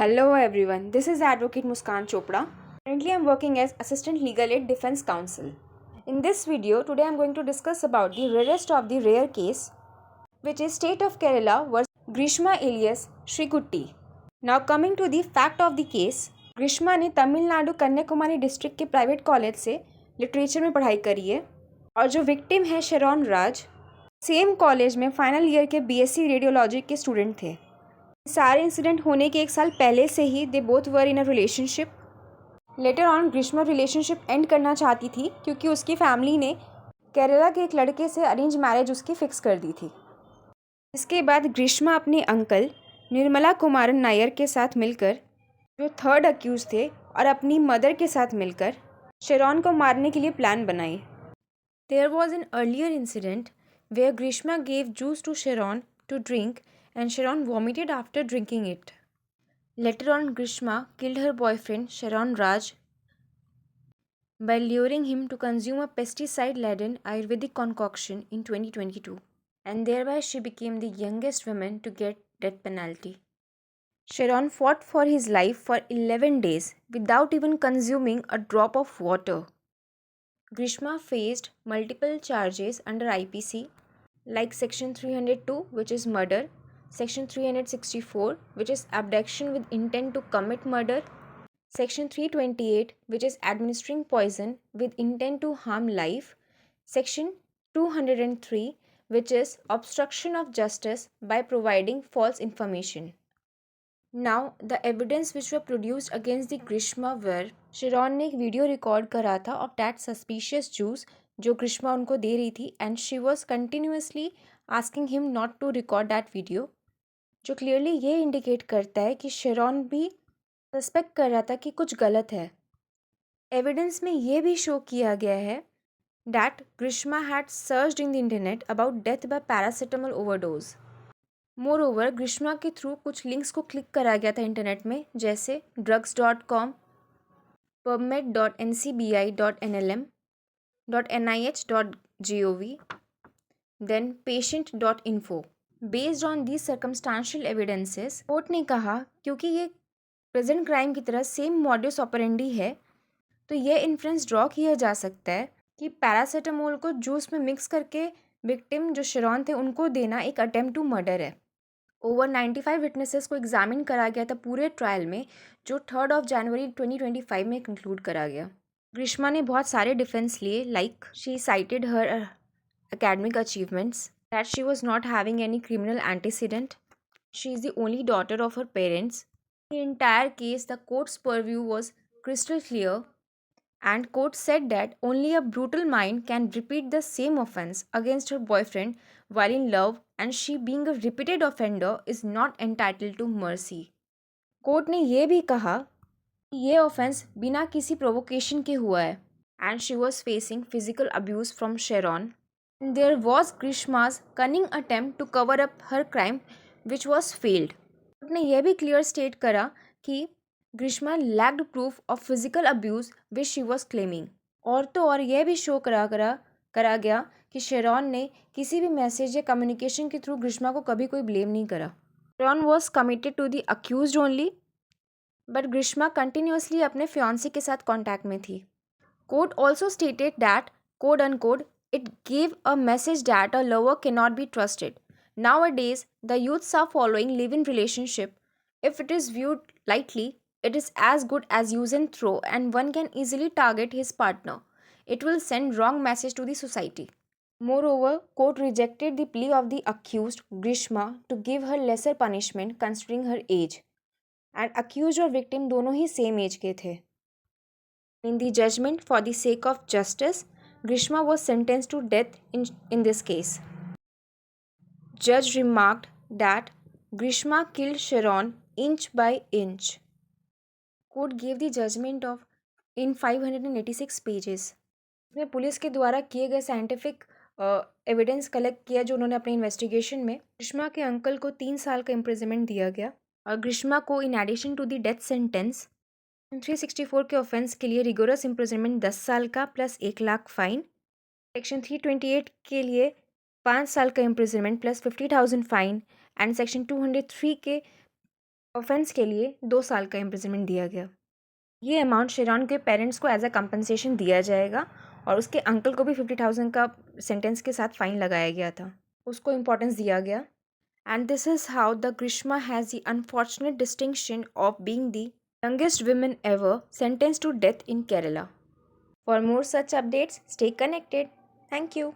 Hello everyone, this is Advocate Muskan Chopra. Currently I am working as Assistant Legal Aid Defense Counsel. In this video, today I am going to discuss about the rarest of the rare case, which is State of Kerala versus Grishma alias Shrikutti. Now coming to the fact of the case, Greeshma ने Tamil Nadu Kanyakumari district के private college से literature में पढ़ाई करी है और जो victim है शेरॉन राज सेम कॉलेज में फाइनल ईयर के बीएससी रेडियोलॉजी के स्टूडेंट थे। सारे इंसिडेंट होने के एक साल पहले से ही they both were in a relationship. Later on Greeshma relationship end करना चाहती थी क्योंकि उसकी फैमिली ने केरला के एक लड़के से अरेंज मैरिज उसकी फ़िक्स कर दी थी। इसके बाद ग्रीष्मा अपने अंकल निर्मला कुमारन नायर के साथ मिलकर, जो थर्ड अक्यूज थे, और अपनी मदर के साथ मिलकर शेरॉन को मारने के लिए प्लान बनाई। There was an earlier incident where Grishma gave juice to Sharon to drink and Sharon vomited after drinking it. Later on, Grishma killed her boyfriend Sharon Raj by luring him to consume a pesticide-laden Ayurvedic concoction in 2022, and thereby she became the youngest woman to get death penalty. Sharon fought for his life for 11 days without even consuming a drop of water. Grishma faced multiple charges under IPC, like Section 302, which is murder, Section 364, which is abduction with intent to commit murder, Section 328, which is administering poison with intent to harm life, Section 203, which is obstruction of justice by providing false information. Now, the evidence which were produced against the Grishma were, Sharon ने एक video record करा था of that suspicious juice जो ग्रीष्मा उनको दे रही थी, and she was continuously asking him not to record that video, जो क्लियरली ये इंडिकेट करता है कि शेरॉन भी सस्पेक्ट कर रहा था कि कुछ गलत है। एविडेंस में ये भी शो किया गया है that Grishma had searched in the internet about death by paracetamol overdose. Moreover, Grishma के थ्रू कुछ लिंक्स को क्लिक करा गया था इंटरनेट में, जैसे drugs.com, pubmed.ncbi.nlm, .nih.gov, then patient.info. Based on these circumstantial evidences, court ने कहा क्योंकि ये प्रेजेंट क्राइम की तरह सेम मॉडस ऑपरेंडी है, तो ये इन्फ्रेंस ड्रॉ किया जा सकता है कि पैरासीटामोल को जूस में मिक्स करके विक्टिम जो शेरॉन थे उनको देना एक अटेम्प्ट टू मर्डर है। ओवर 95 विटनेसेस को एग्जामिन करा गया था पूरे ट्रायल में, जो 3 जनवरी 2025 में कंक्लूड करा गया। ग्रीष्मा ने बहुत सारे डिफेंस लिए, like she cited her academic achievements, that she was not having any criminal antecedent, she is the only daughter of her parents. In the entire case, the court's purview was crystal clear, and court said that only a brutal mind can repeat the same offense against her boyfriend while in love, and she, being a repeated offender, is not entitled to mercy. Court ने यह भी कहा कि ये offence बिना किसी provocation के हुआ है, and she was facing physical abuse from Sharon. There was Grishma's cunning attempt to cover up her crime, which was failed. Court ने यह भी क्लियर स्टेट करा कि Grishma lacked proof of physical abuse which she was claiming. और तो और यह भी शो करा गया कि शेरॉन ने किसी भी मैसेज या कम्युनिकेशन के थ्रू ग्रीष्मा को कभी कोई ब्लेम नहीं करा। Sharon was committed to the accused only, but Greeshma continuously अपने फियांसे के साथ कॉन्टैक्ट में थी। Court also stated that quote unquote it gave a message that a lover cannot be trusted. Nowadays, the youths are following live-in relationship. If it is viewed lightly, it is as good as use and throw, and one can easily target his partner. It will send wrong message to the society. Moreover, court rejected the plea of the accused, Grishma, to give her lesser punishment considering her age. And accused और victim दोनों ही same age के थे. In the judgment, for the sake of justice, Grishma was sentenced to death in this case. Judge remarked that Grishma killed Sharon inch by inch. Court gave the judgment of in 586 pages. इसमें police के द्वारा किए गए scientific evidence collect किया जो उन्होंने अपने investigation में। ग्रीष्मा के अंकल को 3 साल का इम्प्रिजनमेंट दिया गया और ग्रीष्मा को in addition to the death sentence 364 के ऑफेंस के लिए रिगोरस इम्प्रिजनमेंट 10 साल का प्लस 1 लाख फाइन, सेक्शन 328 के लिए 5 साल का imprisonment plus 50,000 fine, and section 203 के ऑफेंस के लिए 2 साल का इम्प्रिजनमेंट दिया गया। ये अमाउंट शेरॉन के पेरेंट्स को एज अ कंपनसेशन दिया जाएगा और उसके अंकल को भी 50,000 का सेंटेंस के साथ फाइन लगाया गया था, उसको इम्पोर्टेंस दिया गया। And this is how the Grishma has the unfortunate distinction of being the youngest women ever sentenced to death in Kerala. For more such updates, stay connected. Thank you.